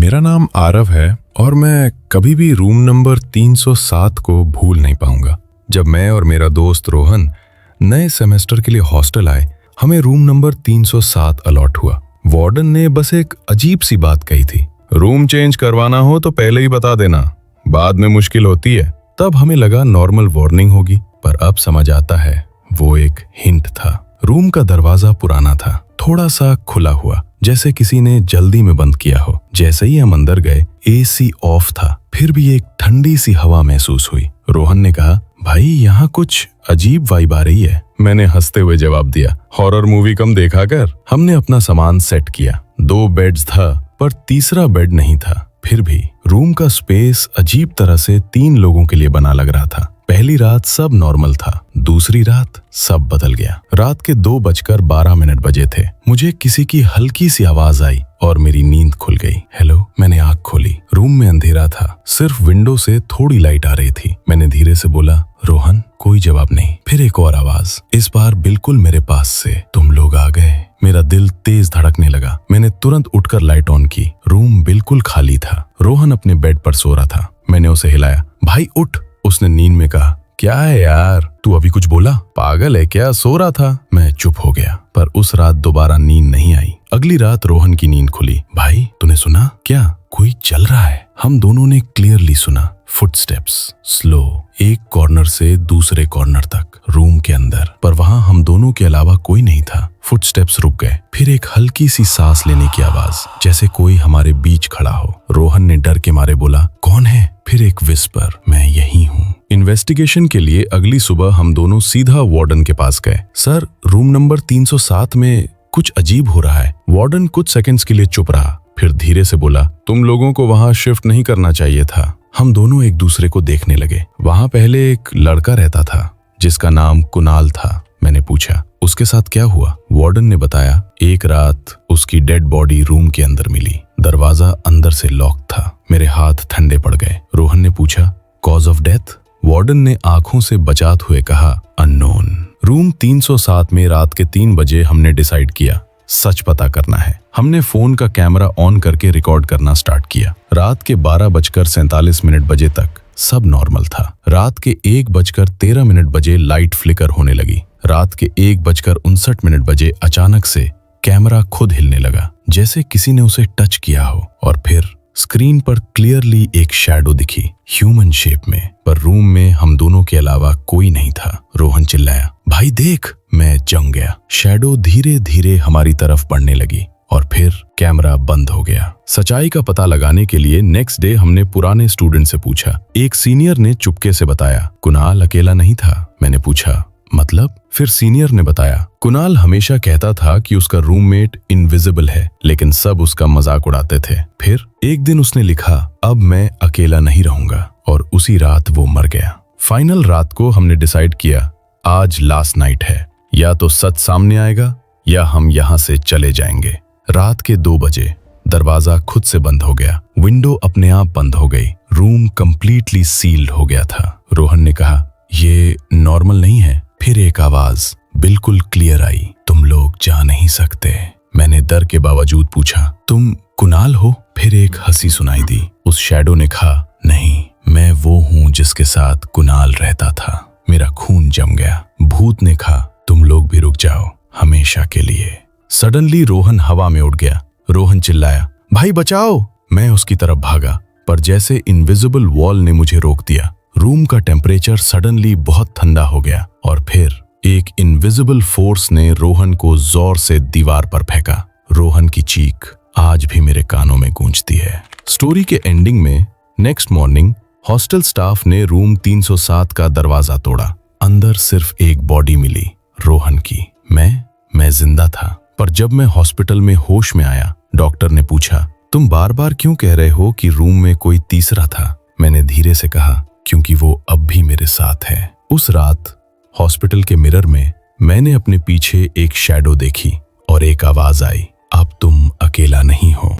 मेरा नाम आरव है और मैं कभी भी रूम नंबर 307 को भूल नहीं पाऊंगा। जब मैं और मेरा दोस्त रोहन नए सेमेस्टर के लिए हॉस्टल आए, हमें रूम नंबर 307 अलॉट हुआ। वार्डन ने बस एक अजीब सी बात कही थी, रूम चेंज करवाना हो तो पहले ही बता देना, बाद में मुश्किल होती है। तब हमें लगा नॉर्मल वार्निंग होगी, पर अब समझ आता है वो एक हिंट था। रूम का दरवाजा पुराना था, थोड़ा सा खुला हुआ, जैसे किसी ने जल्दी में बंद किया हो। जैसे ही हम अंदर गए, एसी ऑफ था, फिर भी एक ठंडी सी हवा महसूस हुई। रोहन ने कहा, भाई यहाँ कुछ अजीब वाइब आ रही है। मैंने हंसते हुए जवाब दिया, हॉरर मूवी कम देखा कर। हमने अपना सामान सेट किया। 2 बेड्स था, पर तीसरा बेड नहीं था। फिर भी रूम का स्पेस अजीब तरह से 3 लोगों के लिए बना लग रहा था। पहली रात सब नॉर्मल था, दूसरी रात सब बदल गया। रात के 2:12 बजे थे। मुझे किसी की हल्की सी आवाज आई और मेरी नींद खुल गई। हेलो, मैंने आंख खोली। रूम में अंधेरा था, सिर्फ विंडो से थोड़ी लाइट आ रही थी। मैंने धीरे से बोला, रोहन। कोई जवाब नहीं। फिर एक और आवाज, इस बार बिल्कुल मेरे पास से, तुम लोग आ गए। मेरा दिल तेज धड़कने लगा। मैंने तुरंत उठकर लाइट ऑन की। रूम बिल्कुल खाली था। रोहन अपने बेड पर सो रहा था। मैंने उसे हिलाया, भाई उठ। उसने नींद में कहा, क्या है यार, तू अभी कुछ बोला? पागल है क्या, सो रहा था। मैं चुप हो गया, पर उस रात दोबारा नींद नहीं आई। अगली रात रोहन की नींद खुली। भाई तूने सुना क्या, कोई चल रहा है? हम दोनों ने क्लियरली सुना, फुटस्टेप्स, स्लो, एक कॉर्नर से दूसरे कॉर्नर तक रूम के अंदर, पर वहां हम दोनों के अलावा कोई नहीं था। फुटस्टेप्स रुक गए, फिर एक हल्की सी सांस लेने की आवाज, जैसे कोई हमारे बीच खड़ा हो। रोहन ने डर के मारे बोला, कौन है? फिर एक विस्पर, मैं यही हूँ। इन्वेस्टिगेशन के लिए अगली सुबह हम दोनों सीधा वार्डन के पास गए। सर, रूम नंबर 307 में कुछ अजीब हो रहा है। वार्डन कुछ सेकंड्स के लिए चुप रहा, फिर धीरे से बोला, तुम लोगों को वहां शिफ्ट नहीं करना चाहिए था। हम दोनों एक दूसरे को देखने लगे। वहां पहले एक लड़का रहता था जिसका नाम कुणाल था। मैंने पूछा, उसके साथ क्या हुआ? वार्डन ने बताया, एक रात उसकी डेड बॉडी रूम के अंदर मिली। दरवाजा अंदर से लॉक था। मेरे हाथ ठंडे पड़ गए। रोहन ने पूछा, कॉज ऑफ डेथ? वार्डन ने आंखों से बचाते हुए कहा, अननोन। रूम 307 में रात के 3 बजे हमने डिसाइड किया, सच पता करना है। हमने फोन का कैमरा ऑन करके रिकॉर्ड करना स्टार्ट किया। रात के 12:47 बजे तक सब नॉर्मल था। रात के 1:13 बजे लाइट फ्लिकर होने लगी। रात के 1:59 बजे अचानक से कैमरा खुद हिलने लगा, जैसे किसी ने उसे टच किया हो, और फिर स्क्रीन पर क्लियरली एक शैडो दिखी, ह्यूमन शेप में। पर रूम में हम दोनों के अलावा कोई नहीं था। रोहन चिल्लाया, भाई देख। मैं जम गया। शैडो धीरे धीरे हमारी तरफ बढ़ने लगी और फिर कैमरा बंद हो गया। सच्चाई का पता लगाने के लिए नेक्स्ट डे हमने पुराने स्टूडेंट से पूछा। एक सीनियर ने चुपके से बताया, कुणाल अकेला नहीं था। मैंने पूछा, मतलब? फिर सीनियर ने बताया, कुणाल हमेशा कहता था कि उसका रूममेट इनविजिबल है, लेकिन सब उसका मजाक उड़ाते थे। फिर एक दिन उसने लिखा, अब मैं अकेला नहीं रहूंगा, और उसी रात वो मर गया। फाइनल रात को हमने डिसाइड किया, आज लास्ट नाइट है, या तो सच सामने आएगा या हम यहाँ से चले जाएंगे। रात के 2 बजे दरवाजा खुद से बंद हो गया। विंडो अपने आप बंद हो गई। रूम कंप्लीटली सील्ड हो गया था। रोहन ने कहा, ये नॉर्मल नहीं है। फिर एक आवाज बिल्कुल क्लियर आई, तुम लोग जा नहीं सकते। मैंने डर के बावजूद पूछा, तुम कुणाल हो? फिर एक हंसी सुनाई दी। उस शैडो ने कहा, नहीं, मैं वो हूँ जिसके साथ कुणाल रहता था। मेरा खून जम गया। भूत ने कहा, तुम लोग भी रुक जाओ, हमेशा के लिए। सडनली रोहन हवा में उड़ गया। रोहन चिल्लाया, भाई बचाओ। मैं उसकी तरफ भागा, पर जैसे इनविजिबल वॉल ने मुझे रोक दिया। रूम का टेम्परेचर सडनली बहुत ठंडा हो गया, और फिर एक इनविजिबल फोर्स ने रोहन को जोर से दीवार पर फेंका। रोहन की चीख आज भी मेरे कानों में गूंजती है। स्टोरी के एंडिंग में नेक्स्ट मॉर्निंग हॉस्टल स्टाफ ने रूम 307 का दरवाजा तोड़ा। अंदर सिर्फ एक बॉडी मिली, रोहन की। मैं जिंदा था, पर जब मैं हॉस्पिटल में होश में आया, डॉक्टर ने पूछा, तुम बार बार क्यों कह रहे हो कि रूम में कोई तीसरा था? मैंने धीरे से कहा, क्योंकि वो अब भी मेरे साथ है। उस रात हॉस्पिटल के मिरर में मैंने अपने पीछे एक शैडो देखी और एक आवाज आई, अब तुम अकेला नहीं हो।